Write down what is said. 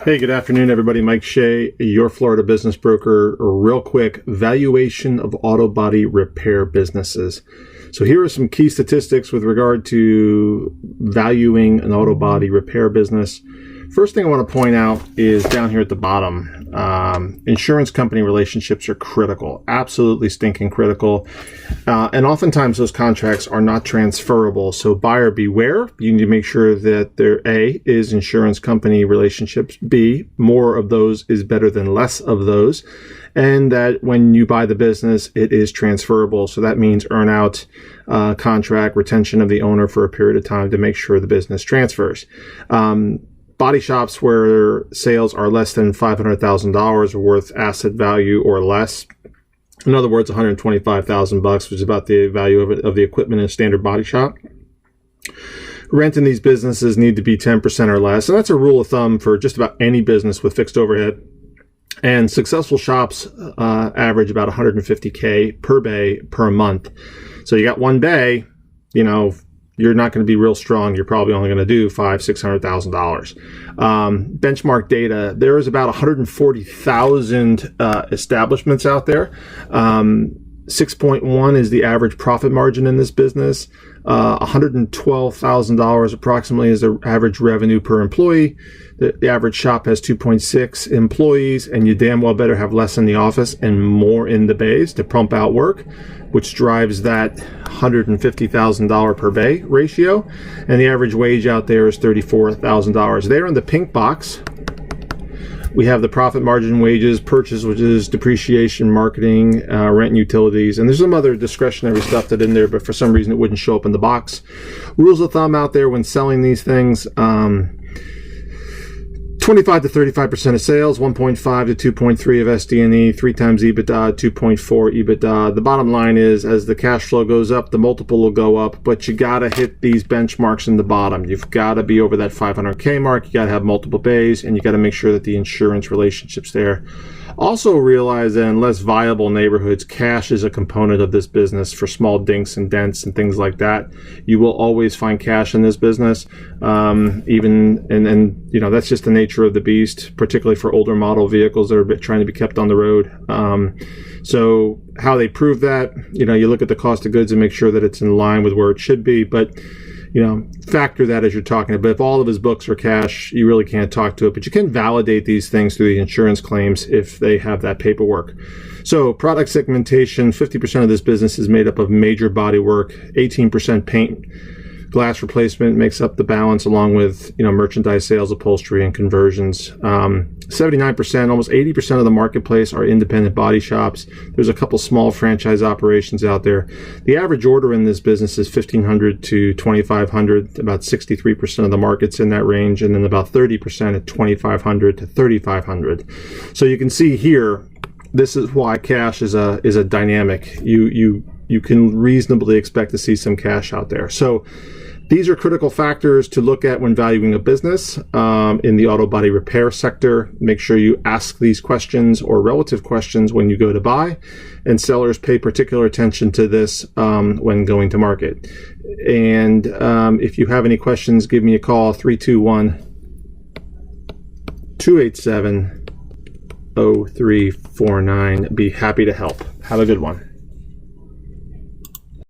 Hey, good afternoon, everybody. Mike Shea, your Florida business broker. Real quick, valuation of auto body repair businesses. So here are some key statistics with regard to valuing an auto body repair business. First thing I want to point out is down here at the bottom, insurance company relationships are critical, absolutely stinking critical. And oftentimes those contracts are not transferable. So buyer beware. You need to make sure that there, A, is insurance company relationships. B, more of those is better than less of those. And that when you buy the business, it is transferable. So that means earn out contract, retention of the owner for a period of time to make sure the business transfers. Body shops where sales are less than $500,000 worth asset value or less. In other words, $125,000, which is about the value of the equipment in a standard body shop. Rent in these businesses need to be 10% or less. And that's a rule of thumb for just about any business with fixed overhead. And successful shops average about $150K per bay per month. So you got one bay, you're not going to be real strong. You're probably only going to do $500,000-$600,000. Benchmark data, there is about 140,000 establishments out there. 6.1 is the average profit margin in this business. $112,000 approximately is the average revenue per employee. The average shop has 2.6 employees, and you damn well better have less in the office and more in the bays to pump out work, which drives that $150,000 per bay ratio. And the average wage out there is $34,000. There in the pink box, we have the profit margin, wages, purchase, which is depreciation, marketing, rent and utilities. And there's some other discretionary stuff that's in there, but for some reason it wouldn't show up in the box. Rules of thumb out there when selling these things, 25 to 35% of sales, 1.5 to 2.3 of SD&E, 3 times EBITDA, 2.4 EBITDA. The bottom line is, as the cash flow goes up, the multiple will go up, but you got to hit these benchmarks in the bottom. You've got to be over that 500K mark. You got to have multiple bays, and you got to make sure that the insurance relationship's there. Also realize that in less viable neighborhoods, cash is a component of this business for small dinks and dents and things like that. You will always find cash in this business, that's just the nature of the beast, particularly for older model vehicles that are trying to be kept on the road. So how they prove that, you look at the cost of goods and make sure that it's in line with where it should be, but factor that as you're talking about. If all of his books are cash, you really can't talk to it, but you can validate these things through the insurance claims if they have that paperwork. So product segmentation, 50% of this business is made up of major body work, 18% paint. Glass replacement makes up the balance, along with merchandise sales, upholstery, and conversions. 79%, almost 80% of the marketplace are independent body shops. There's a couple small franchise operations out there. The average order in this business is $1,500 to $2,500. About 63% of the market's in that range, and then about 30% at $2,500 to $3,500. So you can see here, this is why cash is a dynamic. You can reasonably expect to see some cash out there. So these are critical factors to look at when valuing a business in the auto body repair sector. Make sure you ask these questions or relative questions when you go to buy, and sellers pay particular attention to this when going to market. And if you have any questions, give me a call, 321-287-0349. Be happy to help. Have a good one.